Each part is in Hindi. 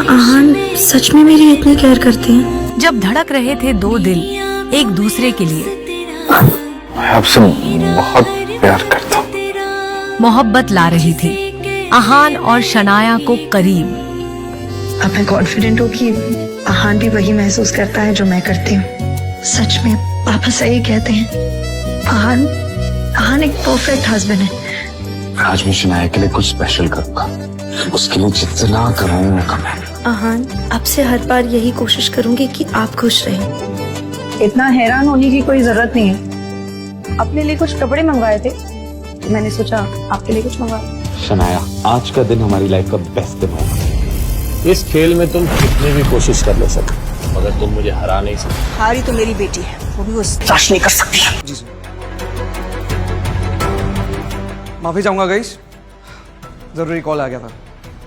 आहान सच में मेरी इतनी केयर करते हैं? जब धड़क रहे थे दो दिल एक दूसरे के लिए, मैं आपसे बहुत प्यार करता हूँ। मोहब्बत ला रही थी आहान और शनाया को करीब। अब मैं कॉन्फिडेंट हूँ कि आहान भी वही महसूस करता है जो मैं करती हूँ। सच में पापा सही कहते हैं, आहान एक परफेक्ट हस्बैंड है। आज मैं शनाया के लिए कुछ स्पेशल करूंगा, उसके लिए जितना करूँ वो कम है। आहान, आपसे हर बार यही कोशिश करूंगी कि आप खुश रहें। इतना हैरान होने की कोई जरूरत नहीं है। अपने लिए कुछ कपड़े मंगवाए थे तो मैंने सोचा आपके लिए कुछ मंगवा। शनाया, आज का दिन हमारी लाइफ का बेस्ट दिन होगा। इस खेल में तुम कितनी भी कोशिश कर ले सकते, मगर तुम मुझे हरा नहीं सकते। हारी तो मेरी बेटी है, वो भी उस ट्रस्ट नहीं कर सकती। माफी चाहूंगा गाइस, जरूरी कॉल आ गया था।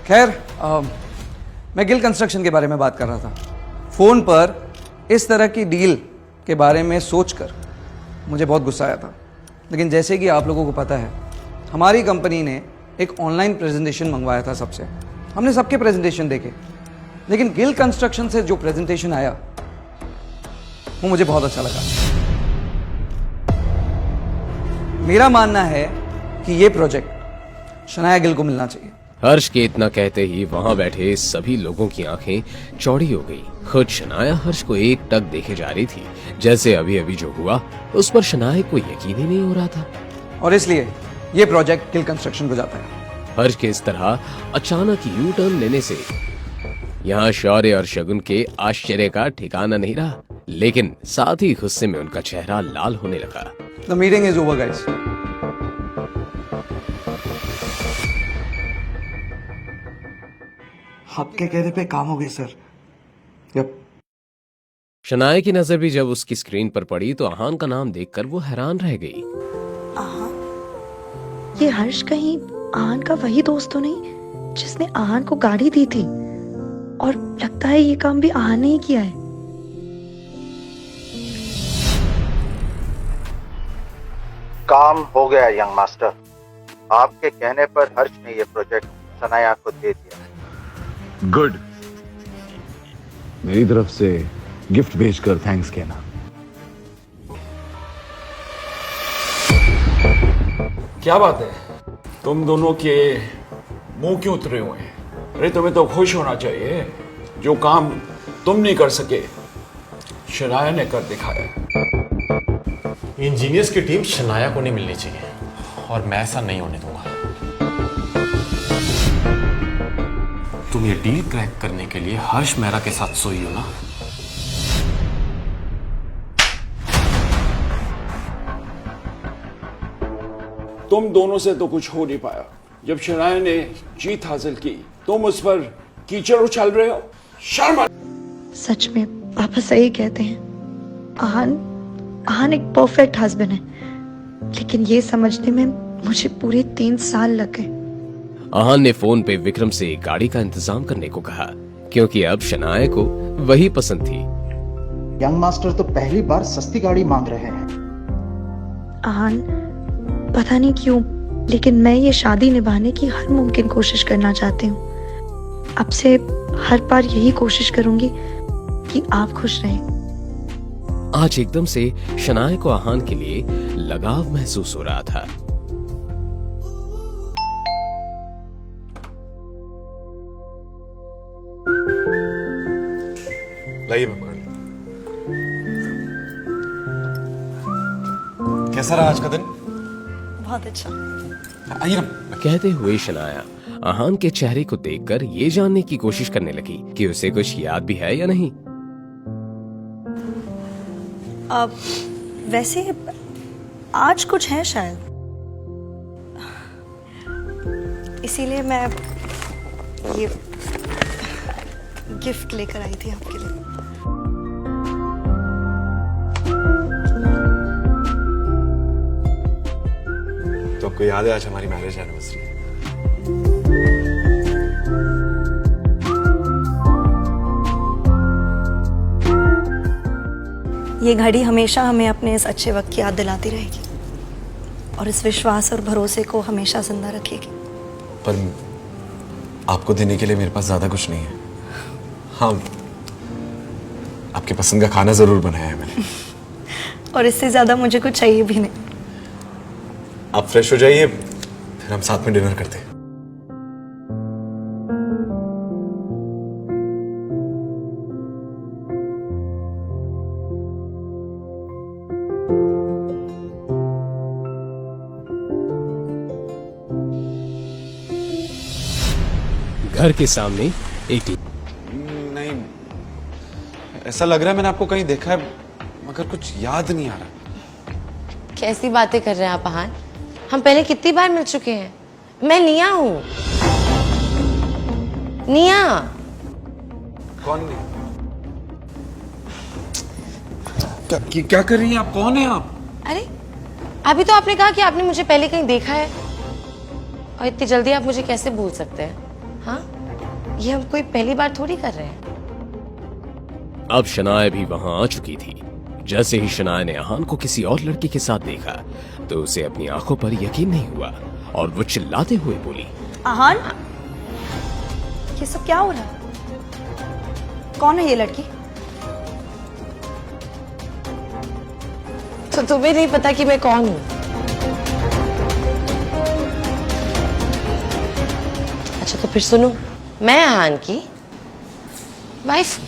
खैर, मैं गिल कंस्ट्रक्शन के बारे में बात कर रहा था। फोन पर इस तरह की डील के बारे में सोचकर मुझे बहुत गुस्सा आया था, लेकिन जैसे कि आप लोगों को पता है, हमारी कंपनी ने एक ऑनलाइन प्रेजेंटेशन मंगवाया था सबसे। हमने सबके प्रेजेंटेशन देखे, लेकिन गिल कंस्ट्रक्शन से जो प्रेजेंटेशन आया वो मुझे बहुत अच्छा लगा। मेरा मानना है कि ये प्रोजेक्ट शनाया गिल को मिलना चाहिए। हर्ष के इतना कहते ही वहां बैठे सभी लोगों की आंखें चौड़ी हो गई। खुद शनाया हर्ष को एक टक देखे जा रही थी, जैसे अभी अभी जो हुआ उस पर शनाया को यकीन ही नहीं हो रहा था। और इसलिए ये प्रोजेक्ट गिल कंस्ट्रक्शन को जाता है। हर्ष के इस तरह अचानक यू टर्न लेने से यहाँ शौर्य और शगुन के आश्चर्य का ठिकाना नहीं रहा, लेकिन साथ ही गुस्से में उनका चेहरा लाल होने लगा। The meeting is over guys. आपके कहने पे काम हो गई सर। यप। शनाया की नजर भी जब उसकी स्क्रीन पर पड़ी तो आहान का नाम देखकर वो हैरान रह गई। ये हर्ष कहीं आहान का वही दोस्त तो नहीं जिसने आहान को गाड़ी दी थी? और लगता है ये काम भी आहान ने ही किया है। काम हो गया यंग मास्टर। आपके कहने पर हर्ष ने ये प्रोजेक्ट शनाया को दे दिया। गुड। मेरी तरफ से गिफ्ट भेजकर थैंक्स कहना। क्या बात है, तुम दोनों के मुंह क्यों उतरे हुए हैं? अरे तुम्हें तो खुश होना चाहिए। जो काम तुम नहीं कर सके शनाया ने कर दिखाया। इंजीनियर्स की टीम शनाया को नहीं मिलनी चाहिए और मैं ऐसा नहीं होने दूंगा। तुम ये डील क्रैक करने के लिए हर्ष मेहरा के साथ सोई हो ना? तुम दोनों से तो कुछ हो नहीं पाया। जब शनाया ने जीत हासिल की तुम उस पर कीचड़ उछाल रहे हो। शर्म आ- सच में पापा सही कहते हैं, आहान एक परफेक्ट हस्बैंड है, लेकिन ये समझने में मुझे पूरे 3 साल लग गए। आहान ने फोन पे विक्रम से गाड़ी का इंतजाम करने को कहा, क्योंकि अब शनाया को वही पसंद थी। यंग मास्टर तो पहली बार सस्ती गाड़ी मांग रहे हैं। आहान, पता नहीं क्यों, लेकिन मैं ये शादी निभाने की हर मुमकिन कोशिश करना चाहती हूँ। अब से हर बार यही कोशिश करूंगी कि आप खुश रहें। आज एकदम से शनाया को आहान के लिए लगाव महसूस हो रहा था। लाइए मैं पकड़ लेता हूं। कैसा रहा आज का दिन? बहुत अच्छा। आइए ना। कहते हुए शनाया आहान के चेहरे को देखकर ये जानने की कोशिश करने लगी कि उसे कुछ याद भी है या नहीं। अब वैसे आज कुछ है शायद, इसीलिए मैं ये गिफ्ट लेकर आई थी आपके लिए। तो आपको याद है आज हमारी मैरिज एनिवर्सरी? ये घड़ी हमेशा हमें अपने इस अच्छे वक्त की याद दिलाती रहेगी और इस विश्वास और भरोसे को हमेशा जिंदा रखेगी। पर आपको देने के लिए मेरे पास ज्यादा कुछ नहीं है। हाँ, आपके पसंद का खाना जरूर बनाया है मैंने। और इससे ज्यादा मुझे कुछ चाहिए भी नहीं। आप फ्रेश हो जाइए, फिर हम साथ में डिनर करते हैं। घर के सामने एक नहीं, ऐसा लग रहा है मैंने आपको कहीं देखा है, मगर कुछ याद नहीं आ रहा। कैसी बातें कर रहे हैं आप अहान? हम पहले कितनी बार मिल चुके हैं। मैं निया हूँ। निया। कौन नहीं? क्या कर रही हैं आप? कौन है आप? अरे अभी तो आपने कहा कि आपने मुझे पहले कहीं देखा है, और इतनी जल्दी आप मुझे कैसे भूल सकते हैं? हाँ, ये हम कोई पहली बार थोड़ी कर रहे हैं। अब शनाया भी वहां आ चुकी थी। जैसे ही शनाया ने अहान को किसी और लड़के के साथ देखा तो उसे अपनी आंखों पर यकीन नहीं हुआ और वो चिल्लाते हुए बोली, आहान, ये सब क्या हो रहा है? कौन है ये लड़की? तो तुम्हें नहीं पता कि मैं कौन हूं? अच्छा तो फिर सुनो, मैं अहान की वाइफ हूं।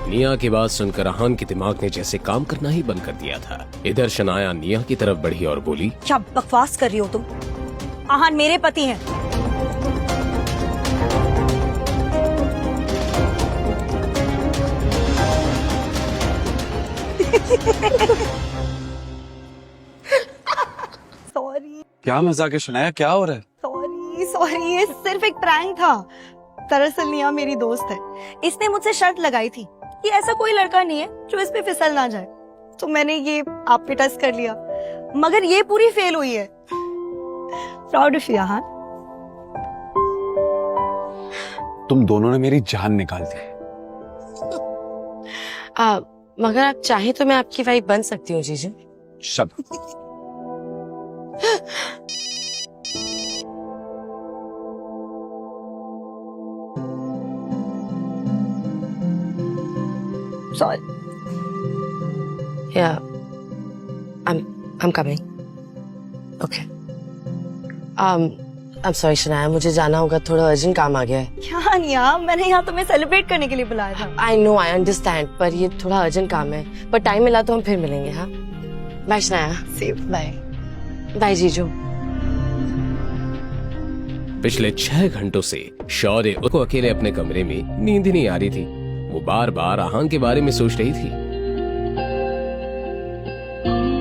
निया की बात सुनकर अहान के दिमाग ने जैसे काम करना ही बंद कर दिया था। इधर शनाया निया की तरफ बढ़ी और बोली, क्या बकवास कर रही हो तुम? आहान मेरे पति हैं। सॉरी क्या मजाक है शनाया, क्या हो रहा है? सॉरी सॉरी, ये सिर्फ एक प्रैंक था। दरअसल निया मेरी दोस्त है। इसने मुझसे शर्त लगाई थी कि ऐसा कोई लड़का नहीं है जो इस पे फिसल ना जाए, तो मैंने ये आप पे टेस्ट कर लिया, मगर ये पूरी फेल हुई है। Proud of you Aahan. तुम दोनों ने मेरी जान निकाल दी। मगर आप चाहे तो मैं आपकी वाइफ बन सकती हूँ जीजू। Shut. Sorry. Yeah, I'm coming. Okay. I'm sorry Shanaya, मुझे जाना होगा, थोड़ा अर्जेंट काम आ गया है। क्या निया, मैंने यहाँ तुम्हें सेलिब्रेट करने के लिए बुलाया था। I know, I understand, पर ये थोड़ा अर्जेंट काम है, पर टाइम मिला तो हम फिर मिलेंगे। हाँ, bye Shanaya. Safe. Bye bye जीजू। पिछले 6 घंटों से शौर्य को अकेले अपने कमरे में नींद ही नहीं आ रही थी। वो बार बार अहान के बारे में सोच रही थी।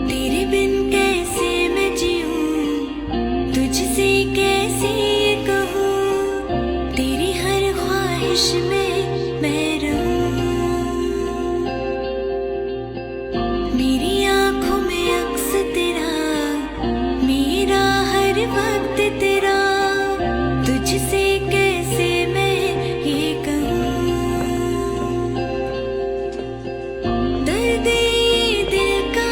तेरे बिन कैसे मैं जीऊं, तुझसे कैसे ये कहूं, तेरी हर ख्वाहिश में मैं रहूं। मेरी आंखों में अक्स तेरा, मेरा हर वक्त तेरा, तुझसे कैसे मैं ये कहूं। दर्द ये दिल का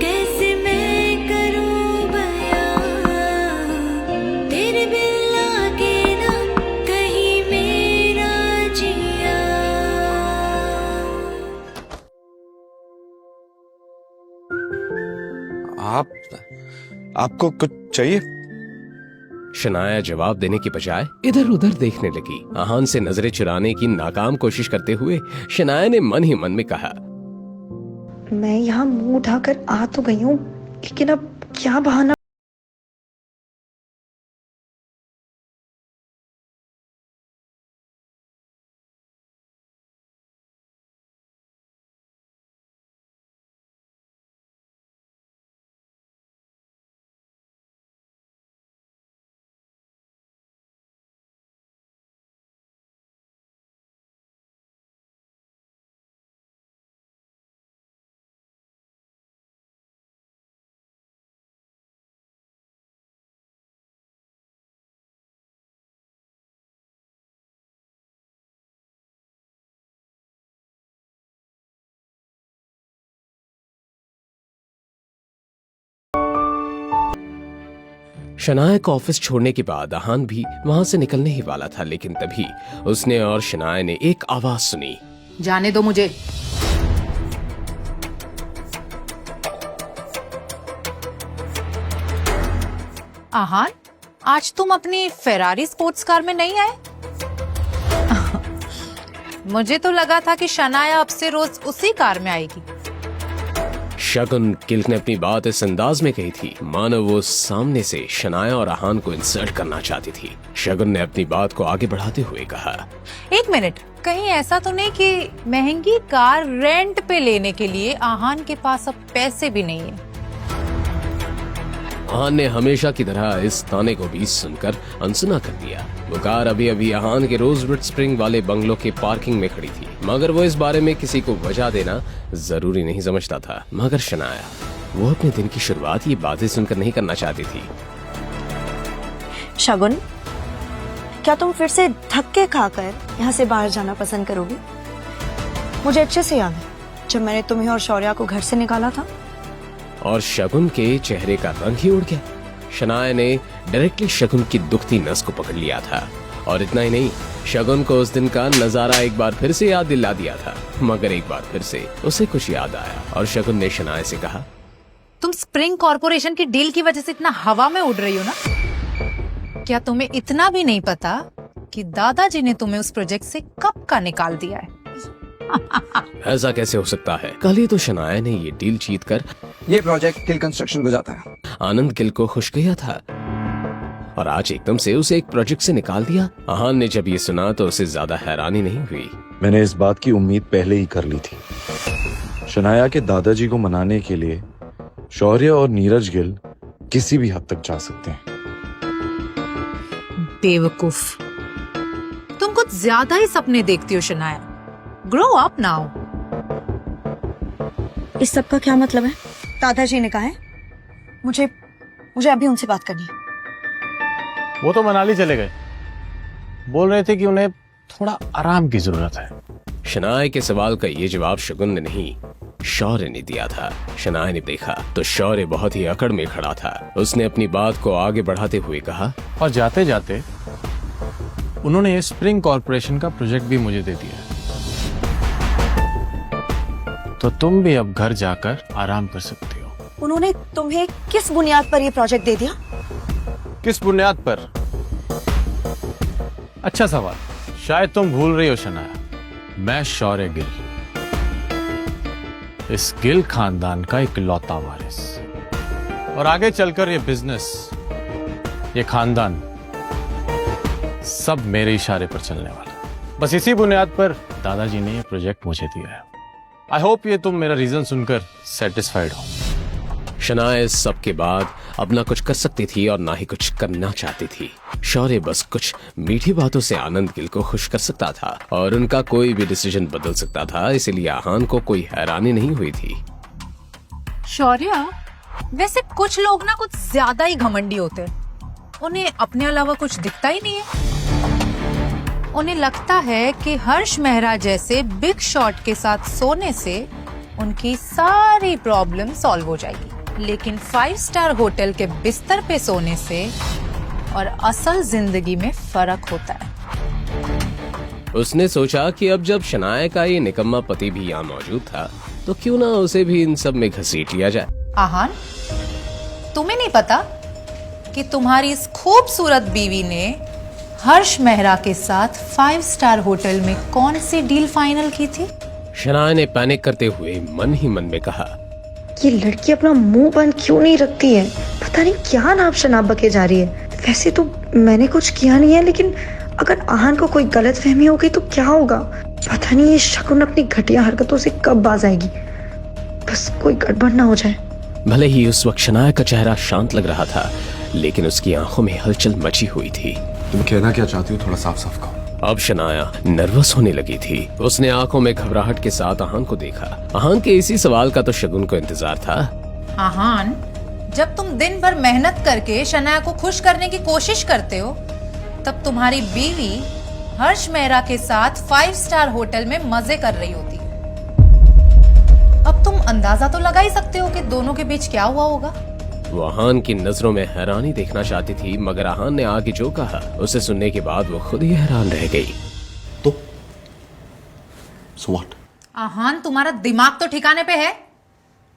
कैसे मैं करूं बयां, तेरे बिन लागे ना कहीं मेरा जिया। आपको कुछ चाहिए? शनाया जवाब देने की बजाय इधर उधर देखने लगी। अहान से नजरें चुराने की नाकाम कोशिश करते हुए शनाया ने मन ही मन में कहा, मैं यहाँ मुंह उठाकर आ तो गई हूँ, लेकिन अब क्या बहाना शनाया को ऑफिस छोड़ने के बाद आहान भी वहाँ से निकलने ही वाला था, लेकिन तभी उसने और शनाया ने एक आवाज सुनी। जाने दो मुझे। आहान, आज तुम अपनी फेरारी स्पोर्ट्स कार में नहीं आए? मुझे तो लगा था कि शनाया अब से रोज उसी कार में आएगी। शगुन गिल ने अपनी बात इस अंदाज में कही थी मानो वो सामने से शनाया और आहान को इंसल्ट करना चाहती थी। शगुन ने अपनी बात को आगे बढ़ाते हुए कहा, एक मिनट, कहीं ऐसा तो नहीं कि महंगी कार रेंट पे लेने के लिए आहान के पास अब पैसे भी नहीं है? आहान ने हमेशा की तरह इस ताने को भी सुनकर अनसुना कर दिया। वो कार अभी अभी आहान के रोजवुड स्प्रिंग वाले बंगलों के पार्किंग में खड़ी थी, मगर वो इस बारे में किसी को वजह देना जरूरी नहीं समझता था। मगर शनाया, वो अपने दिन की शुरुआत ये बातें सुनकर नहीं करना चाहती थी। शगुन, क्या तुम फिर से धक्के खाकर यहाँ से बाहर जाना पसंद करोगी? मुझे अच्छे से याद है जब मैंने तुम्हें और शौर्या को घर से निकाला था। और शगुन के चेहरे का रंग ही उड़ गया। शनाया ने डायरेक्टली शगुन की दुखती नस को पकड़ लिया था, और इतना ही नहीं, शगुन को उस दिन का नजारा एक बार फिर से याद दिला दिया था। मगर एक बार फिर से उसे कुछ याद आया और शगुन ने शनाया से कहा, तुम स्प्रिंग कॉर्पोरेशन की डील की वजह से इतना हवा में उड़ रही हो ना? क्या तुम्हें इतना भी नहीं पता कि दादाजी ने तुम्हें उस प्रोजेक्ट से कब का निकाल दिया है? ऐसा कैसे हो सकता है? कल ही तो शनाया ने ये डील जीतकर ये प्रोजेक्ट गिल कंस्ट्रक्शन को जाता है। आनंद गिल को खुश किया था, और आज एकदम से उसे एक प्रोजेक्ट से निकाल दिया। आहान ने जब ये सुना तो उसे ज्यादा हैरानी नहीं हुई। मैंने इस बात की उम्मीद पहले ही कर ली थी। शनाया के दादाजी को मनाने के लिए शौर्य और नीरज गिल किसी भी हद तक जा सकते हैं। बेवकूफ, तुम कुछ ज्यादा ही सपने देखती हो शनाया। Grow up now. इस सब का क्या मतलब है? दादाजी ने कहा है मुझे अभी उनसे बात करनी है। वो तो मनाली चले गए, बोल रहे थे कि उन्हें थोड़ा आराम की जरूरत है। शनाया के सवाल का ये जवाब शगुन ने नहीं, शौर्य ने दिया था। शनाया ने देखा तो शौर्य बहुत ही अकड़ में खड़ा था। उसने अपनी बात को आगे बढ़ाते हुए कहा, और जाते जाते उन्होंने ये स्प्रिंग कॉर्पोरेशन का प्रोजेक्ट भी मुझे दे दिया है, तो तुम भी अब घर जाकर आराम कर सकती हो। उन्होंने तुम्हें किस बुनियाद पर ये प्रोजेक्ट दे दिया? किस बुनियाद पर? अच्छा सवाल। शायद तुम भूल रही हो शनाया, मैं शौर्य गिल, इस गिल खानदान का इकलौता वारिस, और आगे चलकर ये बिजनेस, ये खानदान सब मेरे इशारे पर चलने वाला। बस इसी बुनियाद पर दादाजी ने ये प्रोजेक्ट मुझे दिया है। आई होप ये तुम मेरा रीजन सुनकर सेटिस्फाइड हो। शनाया इस सब के बाद अब ना कुछ कर सकती थी और ना ही कुछ करना चाहती थी। शौर्य बस कुछ मीठी बातों से आनंद गिल को खुश कर सकता था और उनका कोई भी डिसीजन बदल सकता था, इसलिए आहान को कोई हैरानी नहीं हुई थी। शौर्य, वैसे कुछ लोग ना कुछ ज्यादा ही घमंडी होते हैं। उन्हें अपने अलावा कुछ दिखता ही नहीं है। उन्हें लगता है कि हर्ष मेहरा जैसे बिग शॉट के साथ सोने से उनकी सारी प्रॉब्लम सॉल्व हो जाएगी, लेकिन 5 स्टार होटल के बिस्तर पे सोने से और असल जिंदगी में फर्क होता है। उसने सोचा कि अब जब शनाया का ये निकम्मा पति भी यहाँ मौजूद था तो क्यों ना उसे भी इन सब में घसीट लिया जाए। आहान, तुम्हें नहीं पता कि तुम्हारी इस खूबसूरत बीवी ने हर्ष मेहरा के साथ 5 स्टार होटल में कौन सी डील फाइनल की थी? शनाया ने पैनिक करते हुए मन ही मन में कहा, ये लड़की अपना मुंह बंद क्यों नहीं रखती है? पता नहीं क्या नाप शनाप बके जा रही है। वैसे तो मैंने कुछ किया नहीं है, लेकिन अगर आहान को कोई गलत फहमी हो गई तो क्या होगा? पता नहीं ये शगुन अपनी घटिया हरकतों से कब बाज आएगी। बस कोई गड़बड़ ना हो जाए। भले ही उस वक्त शनाया का चेहरा शांत लग रहा था, लेकिन उसकी आंखों में हलचल मची हुई थी। तुम कहना क्या चाहती हो? थोड़ा साफ साफ कहो। अब शनाया नर्वस होने लगी थी। उसने आंखों में घबराहट के साथ आहान को देखा। आहान के इसी सवाल का तो शगुन को इंतजार था। आहान, जब तुम दिन भर मेहनत करके शनाया को खुश करने की कोशिश करते हो, तब तुम्हारी बीवी हर्ष मेहरा के साथ 5 स्टार होटल में मजे कर रही होती है। अब तुम अंदाजा तो लगा ही सकते हो कि दोनों के बीच क्या हुआ होगा। वो आहान की नजरों में हैरानी देखना चाहती थी, मगर आहान ने आगे जो कहा उसे सुनने के बाद वो खुद ही हैरान रह गई। तो so what? आहान, तुम्हारा दिमाग तो ठिकाने पे है?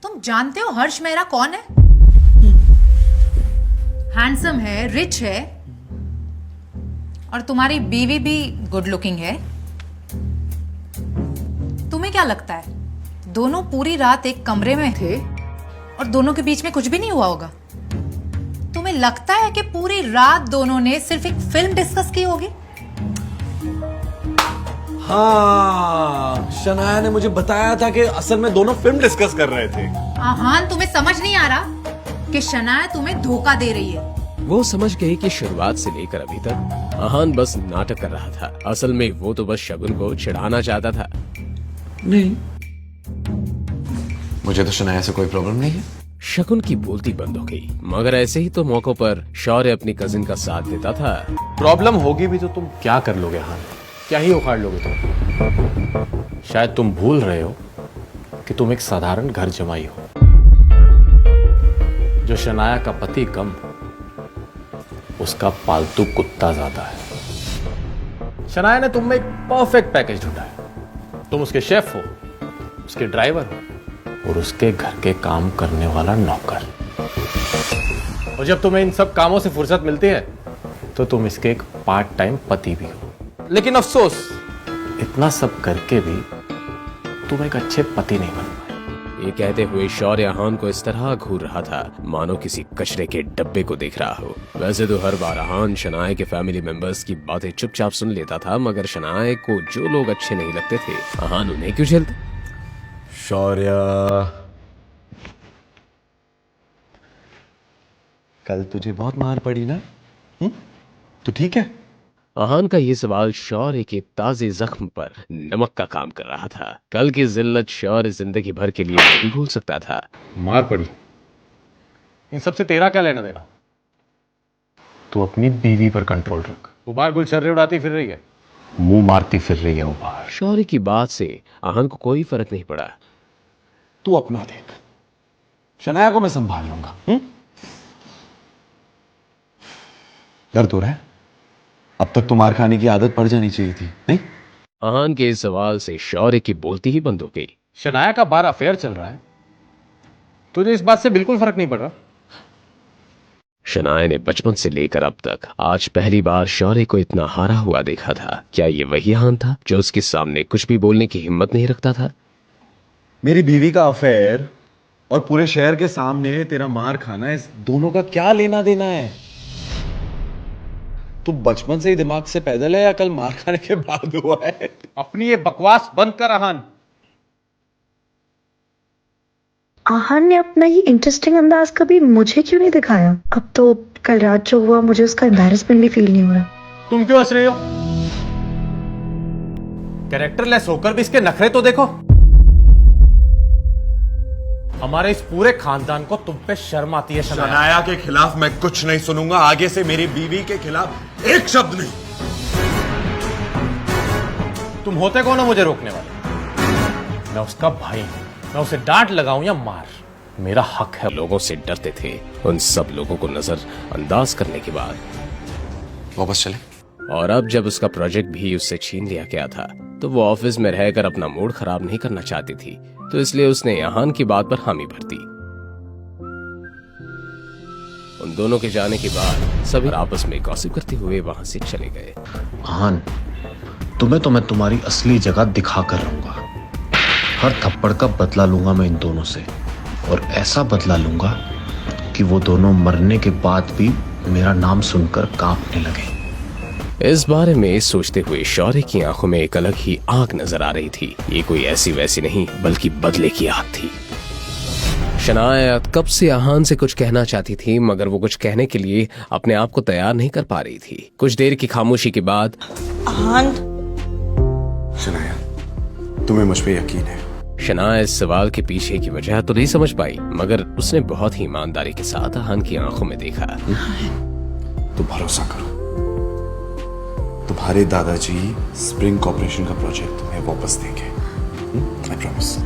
तुम जानते हो हर्ष मेहरा कौन है? हैंडसम है, रिच है, और तुम्हारी बीवी भी गुड लुकिंग है। तुम्हें क्या लगता है दोनों पूरी रात एक कमरे में थे और दोनों के बीच में कुछ भी नहीं हुआ होगा? तुम्हें लगता है कि पूरी रात दोनों ने सिर्फ एक फिल्म डिस्कस की होगी? हाँ, शनाया ने मुझे बताया था कि असल में दोनों फिल्म डिस्कस कर रहे थे। आहान, तुम्हें समझ नहीं आ रहा कि शनाया तुम्हें धोखा दे रही है? वो समझ गई कि शुरुआत से लेकर अभी तक आहान बस नाटक कर रहा था। असल में वो तो बस शगुन को चिढ़ाना चाहता था। नहीं, मुझे तो शनाया से कोई प्रॉब्लम नहीं है। शगुन की बोलती बंद हो गई, मगर ऐसे ही तो मौकों पर शौर्य अपनी कजिन का साथ देता था। प्रॉब्लम होगी भी तो तुम क्या कर लोगे? हाँ, क्या ही उखाड़ लोगे तुम? शायद तुम भूल रहे हो कि तुम एक साधारण घर जमाई हो। जो शनाया का पति कम, उसका पालतू कुत्ता ज्यादा है। शनाया ने तुम में एक परफेक्ट पैकेज ढूंढा है। तुम उसके शेफ हो, उसके ड्राइवर हो और उसके घर के काम करने वाला नौकर। और जब तुम्हें इन सब कामों से फुर्सत मिलती है तो तुम इसके एक पार्ट टाइम पति भी हो। लेकिन अफसोस, इतना सब करके भी तुम एक अच्छे पति नहीं बन पाए। ये कहते हुए शौर्य आहान को इस तरह घूर रहा था मानो किसी कचरे के डब्बे को देख रहा हो। वैसे तो हर बार आहान शनाया के फैमिली मेंबर्स की बातें चुपचाप सुन लेता था, मगर शनाया को जो लोग अच्छे नहीं लगते थे आहान उन्हें क्यों झेलते? शौर्य, कल तुझे बहुत मार पड़ी ना? तू ठीक है? आहान का ये सवाल शौर्य के ताजे जख्म पर नमक का काम कर रहा था। कल की जिल्लत शौर्य जिंदगी भर के लिए नहीं भूल सकता था। मार पड़ी, इन सबसे तेरा क्या लेना देना? तू अपनी बीवी पर कंट्रोल रख। वो बाहर गुलछर्रे उड़ाती फिर रही है, मुंह मारती फिर रही है वो बाहर। शौर्य की बात से आहान को कोई फर्क नहीं पड़ा। तू अपना देख, शनाया को मैं संभाल लूंगा। दर्द हो रहा है? अब तक तो मार खाने की आदत पड़ जानी चाहिए थी, नहीं? आहान के इस सवाल से शौर्य की बोलती ही बंद हो गई। शनाया का बार अफेयर चल रहा है, तुझे इस बात से बिल्कुल फर्क नहीं पड़ रहा? शनाया ने बचपन से लेकर अब तक आज पहली बार शौर्य को इतना हारा हुआ देखा था। क्या ये वही आहान था जो उसके सामने कुछ भी बोलने की हिम्मत नहीं रखता था? मेरी बीवी का अफेयर और पूरे शहर के सामने तेरा मार खाना, इस दोनों का क्या लेना देना है? तू बचपन से ही दिमाग से पैदल है या कल मार खाने के बाद हुआ है? अपनी ये बकवास बंद कर आहान। आहान ने अपना ये इंटरेस्टिंग अंदाज कभी मुझे क्यों नहीं दिखाया? अब तो कल रात जो हुआ मुझे उसका एम्बैरेसमेंट भी फील नहीं हो रहा। तुम क्यों हंस रहे हो? कैरेक्टरलेस होकर भी इसके नखरे तो देखो। हमारे इस पूरे खानदान को तुम पे शर्म आती है शनाया। शनाया के खिलाफ मैं कुछ नहीं सुनूंगा। आगे से मेरी बीवी के खिलाफ एक शब्द नहीं। तुम होते कौन हो मुझे रोकने वाले? मैं उसका भाई हूं, मैं उसे डांट लगाऊं या मार, मेरा हक है। लोगों से डरते थे, उन सब लोगों को नजर अंदाज करने के बाद वापस चले। और अब जब उसका प्रोजेक्ट भी उससे छीन लिया गया था तो वो ऑफिस में रहकर अपना मूड खराब नहीं करना चाहती थी, तो इसलिए उसने आहान की बात पर हामी भर दी। उन दोनों के जाने के बाद सभी आपस में गॉसिप करते हुए वहां से चले गए। आहान, तुम्हें तो मैं तुम्हारी असली जगह दिखा कर रहूंगा। हर थप्पड़ का बदला लूंगा मैं इन दोनों से, और ऐसा बदला लूंगा कि वो दोनों मरने के बाद भी मेरा नाम सुनकर कांपने लगे। इस बारे में सोचते हुए शौर्य की आंखों में एक अलग ही आग नजर आ रही थी। ये कोई ऐसी वैसी नहीं बल्कि बदले की आग थी। शनाया कब से आहान से कुछ कहना चाहती थी, मगर वो कुछ कहने के लिए अपने आप को तैयार नहीं कर पा रही थी। कुछ देर की खामोशी के बाद आहान, शनाया, तुम्हें मुझ पे यकीन है? शनाया इस सवाल के पीछे की वजह तो नहीं समझ पाई, मगर उसने बहुत ही ईमानदारी के साथ आहान की आंखों में देखा। तो भरोसा करो, तुम्हारे दादाजी स्प्रिंग कॉर्पोरेशन का प्रोजेक्ट तुम्हें वापस देंगे। I promise.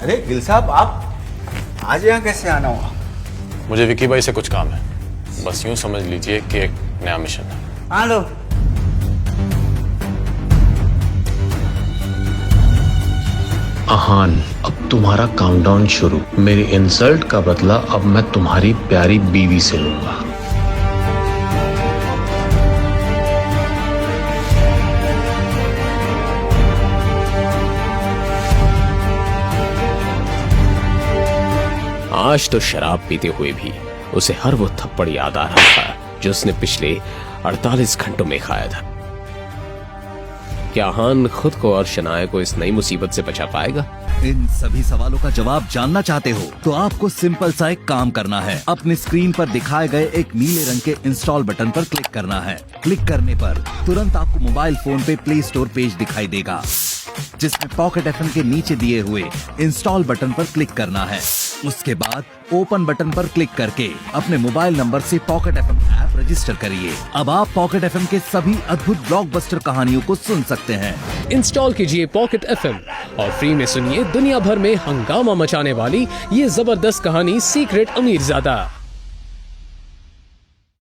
अरे गिल साहब, आप आज यहाँ कैसे आना हुआ? मुझे विकी भाई से कुछ काम है, बस यूं समझ लीजिए कि एक नया मिशन है। हाँ लो। आहान, अब तुम्हारा काउंटडाउन शुरू। मेरी इंसल्ट का बदला अब मैं तुम्हारी प्यारी बीवी से लूंगा। आज तो शराब पीते हुए भी उसे हर वो थप्पड़ याद आ रहा था जो उसने पिछले 48 घंटों में खाया था। क्या हान खुद को और शनाया को इस नई मुसीबत से बचा पाएगा? इन सभी सवालों का जवाब जानना चाहते हो तो आपको सिंपल सा एक काम करना है। अपने स्क्रीन पर दिखाए गए एक नीले रंग के इंस्टॉल बटन पर क्लिक करना है। क्लिक करने पर तुरंत आपको मोबाइल फोन पे प्ले स्टोर पेज दिखाई देगा, जिसमें पॉकेट एफएम के नीचे दिए हुए इंस्टॉल बटन पर क्लिक करना है। उसके बाद ओपन बटन पर क्लिक करके अपने मोबाइल नंबर से पॉकेट एफएम ऐप रजिस्टर करिए। अब आप पॉकेट एफएम के सभी अद्भुत ब्लॉकबस्टर कहानियों को सुन सकते हैं। इंस्टॉल कीजिए पॉकेट एफएम और फ्री में सुनिए दुनिया भर में हंगामा मचाने वाली ये जबरदस्त कहानी सीक्रेट अमीरजादा।